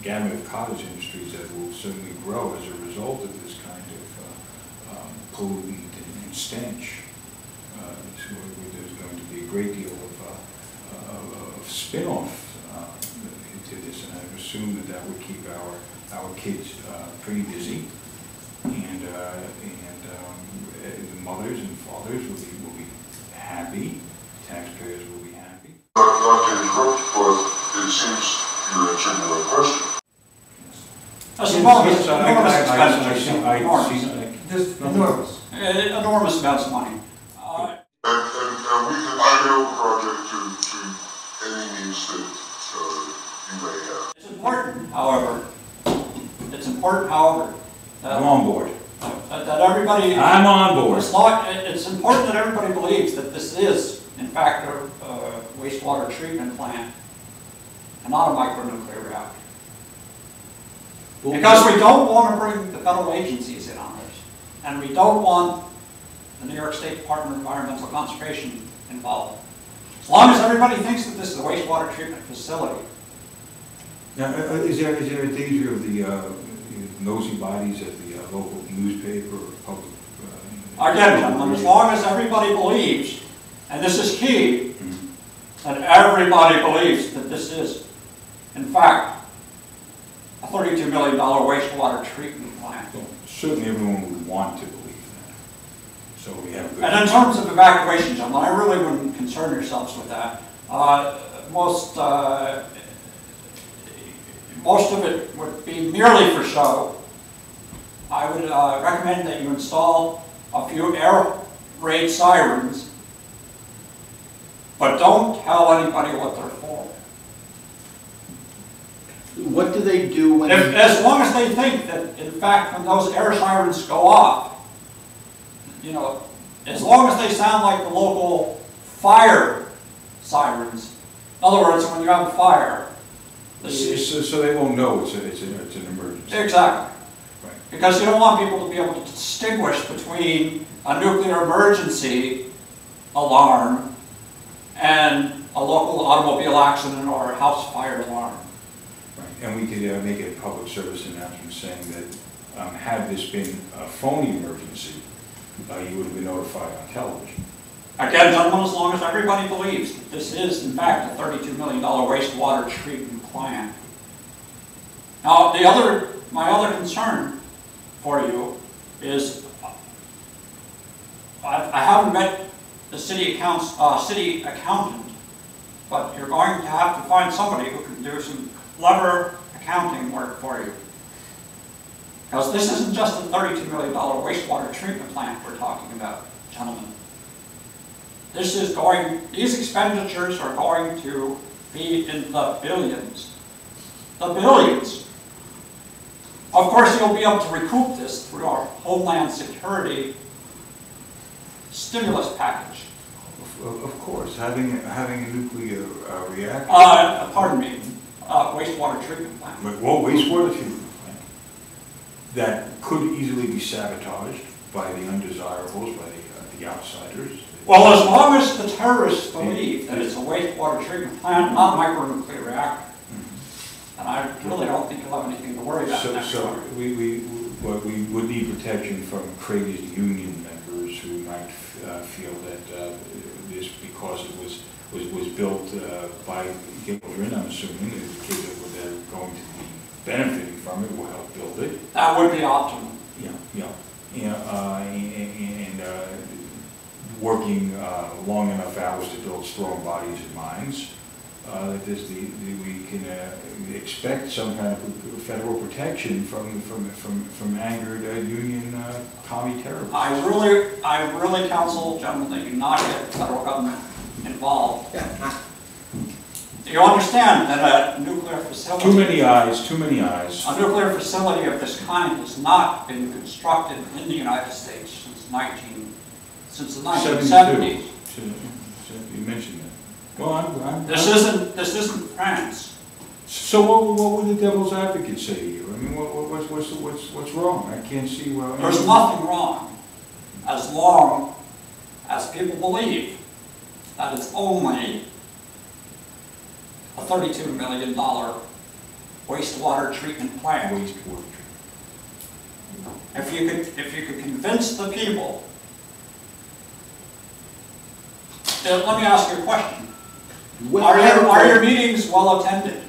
gamut of cottage industries that will certainly grow as a result of this kind of pollutant and stench. So there's going to be a great deal of spin-off to this, and I assume that that would keep our kids pretty busy, and the mothers and fathers will be happy, taxpayers will be happy. Not to interrupt, but it seems you're answering the right question. Enormous amounts of money. And we can ideal the project to any needs that you may have. It's important, however, that I'm on board. That everybody. I'm on board. It's important that everybody believes that this is, in fact, a wastewater treatment plant and not a micronuclear reactor. Because we don't want to bring the federal agencies in on this, and we don't want the New York State Department of Environmental Conservation involved. As long as everybody thinks that this is a wastewater treatment facility. Now, is there a danger of the nosy bodies at the local newspaper or public? Again, gentlemen, as long as everybody believes, and this is key, that everybody believes that this is, in fact, a $32 million wastewater treatment plant. Well, certainly everyone would want to believe that. So we have. And in terms of evacuation, gentlemen, I really wouldn't concern yourselves with that. Most of it would be merely for show. I would recommend that you install a few air raid sirens, but don't tell anybody what they're for. What do they do when As long as they think that, in fact, when those air sirens go off, you know, as long as they sound like the local fire sirens. In other words, when you have a fire. So they won't know it's an emergency. Exactly. Right. Because you don't want people to be able to distinguish between a nuclear emergency alarm and a local automobile accident or a house fire alarm. Right. And we could make a public service announcement saying that had this been a phony emergency, you would have been notified on television. Again, gentlemen, as long as everybody believes that this is, in fact, a $32 million wastewater treatment plant. Now, my other concern for you is, I haven't met the city accountant, but you're going to have to find somebody who can do some clever accounting work for you. Because this isn't just a $32 million wastewater treatment plant we're talking about, gentlemen. These expenditures are going to be in the billions. The billions. Of course, you'll be able to recoup this through our Homeland Security stimulus package. Of course, having a nuclear reactor. Pardon me, wastewater treatment plant. Well, wastewater treatment plant that could easily be sabotaged by the undesirables, by the outsiders. Well, as long as the terrorists believe that it's a wastewater treatment plant, not a micronuclear reactor, and I really don't think you'll have anything to worry about. So we would need protection from crazed union members who might feel that this, because it was built by children, I'm assuming the kids that are going to be benefiting from it will help build it. That would be optimal. And working long enough hours to build strong bodies and minds, that we can expect some kind of federal protection from angered union commie terrorists. I really counsel, gentlemen, that you not get the federal government involved. Do you understand that a nuclear facility... Too many eyes, too many eyes. A nuclear facility of this kind has not been constructed in the United States since the 1970s. You mentioned that. Well, This isn't France. So what would the devil's advocate say to you? I mean, what's wrong? I can't see where... There's nothing wrong, as long as people believe that it's only a $32 million wastewater treatment plant. Wastewater. If you could convince the people, let me ask you a question. Are your meetings well attended?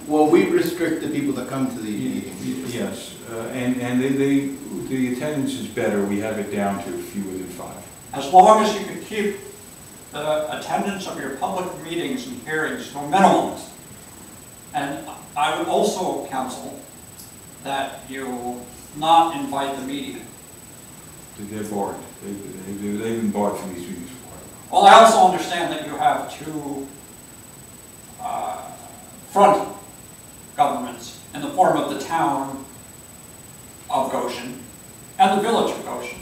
Well, we restrict the people that come to the meetings. Yes, and the attendance is better. We have it down to fewer than 5. As long as you can keep the attendance of your public meetings and hearings to a minimum. And I would also counsel that you not invite the media. They're barred. They've been barred from these meetings for a while. Well, I also understand that you have 2 front governments in the form of the town of Goshen and the village of Goshen.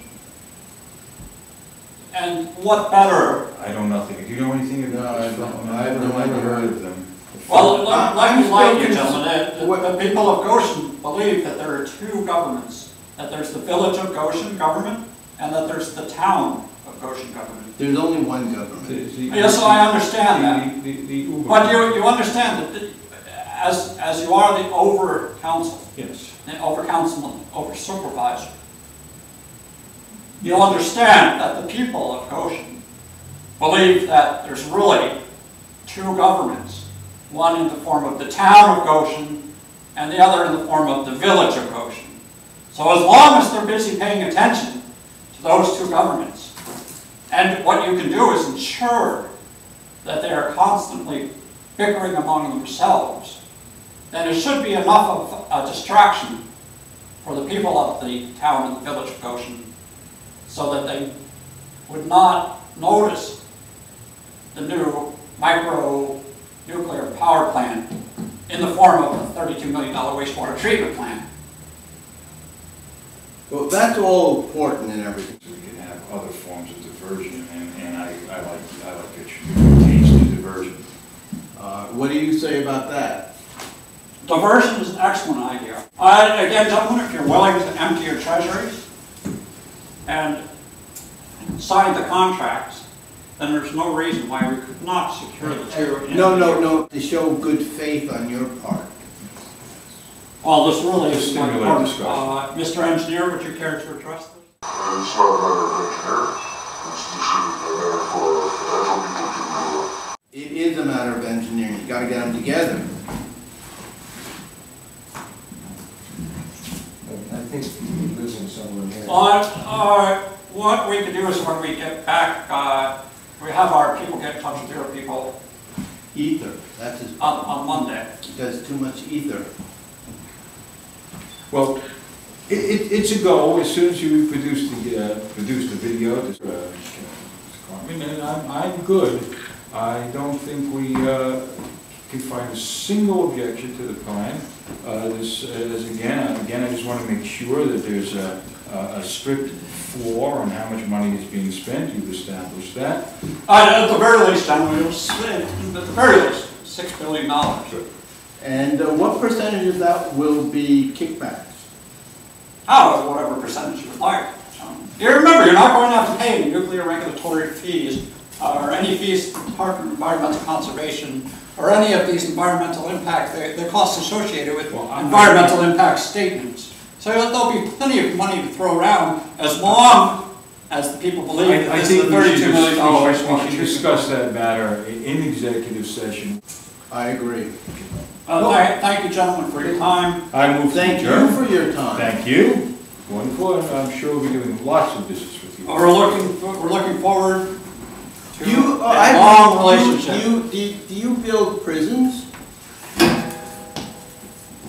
And what better? I know nothing. Do you know anything about this? I've never heard of them. Well, let me enlighten you, still gentlemen. The people of Goshen believe that there are 2 governments. That there's the village of Goshen government and that there's the town of Goshen government. There's only one government. Yes, so I understand that. But you understand that as you are the over council, yes, the over councilman, over supervisor, you'll understand that the people of Goshen believe that there's really 2 governments. One in the form of the town of Goshen and the other in the form of the village of Goshen. So as long as they're busy paying attention to those 2 governments, and what you can do is ensure that they are constantly bickering among themselves, then it should be enough of a distraction for the people of the town and the village of Goshen so that they would not notice the new micro-nuclear power plant in the form of a $32 million wastewater treatment plant. Well, that's all important and everything. we can have other forms of diversion, and I like that you change to diversion. What do you say about that? Diversion is an excellent idea. Again, gentlemen, if you're willing to empty your treasuries and sign the contracts, then there's no reason why we could not secure the 2. No. To show good faith on your part. Well, this really is Just not stimulate important. discussion. Mr. Engineer, would you care to address this? It's not a matter of engineering. This is a matter for financial people to It is a matter of engineering. You got to get them together. I think we're losing someone here. What we could do is when we get back, we have our people get in touch with your people Ether. That's his on Monday. He does too much ether. Well, it's a goal. As soon as you produce the video, and I'm good. I don't think we can find a single objection to the plan. Again, I just want to make sure that there's a strict floor on how much money is being spent. You've established that. At the very least, gentlemen, at the very least, $6 billion. And what percentage of that will be kickbacks? Out of whatever percentage you would like. You remember, you're not going to have to pay any nuclear regulatory fees or any fees to the Department of Environmental Conservation or any of these environmental impact, the costs associated with environmental impact statements. So there'll be plenty of money to throw around as long as the people believe that this is a $32 million wastewater we should discuss that matter in executive session. I agree. Thank you, gentlemen, for your time. I move to Thank adjourn. you for your time. Thank you. Wonderful. I'm sure we'll be doing lots of business with you. We're looking forward to You, a long relationship. Do you build prisons?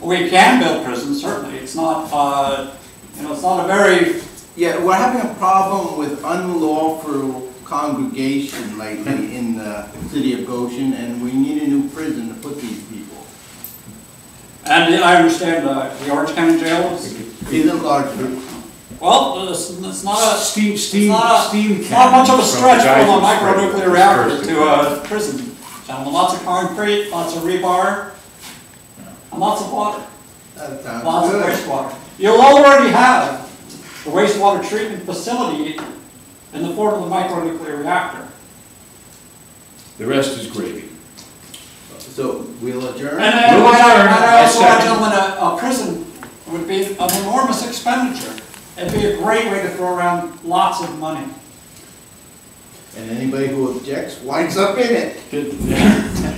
We can build prisons, certainly. It's not, it's not a very. Yeah, we're having a problem with unlawful congregation lately in the city of Goshen, and we need a new prison to put these people. And I understand the Orange County Jail Isn't large enough. well, it's not a Steam not much of a stretch from a micronuclear reactor to a prison. Gentlemen, lots of concrete, lots of rebar, and lots of water. That sounds Lots good. of wastewater. You'll already have the wastewater treatment facility in the form of the micronuclear reactor. The rest is gravy. So we'll adjourn. And I gentlemen, a prison would be an enormous expenditure. It'd be a great way to throw around lots of money. And anybody who objects winds up in it. Good.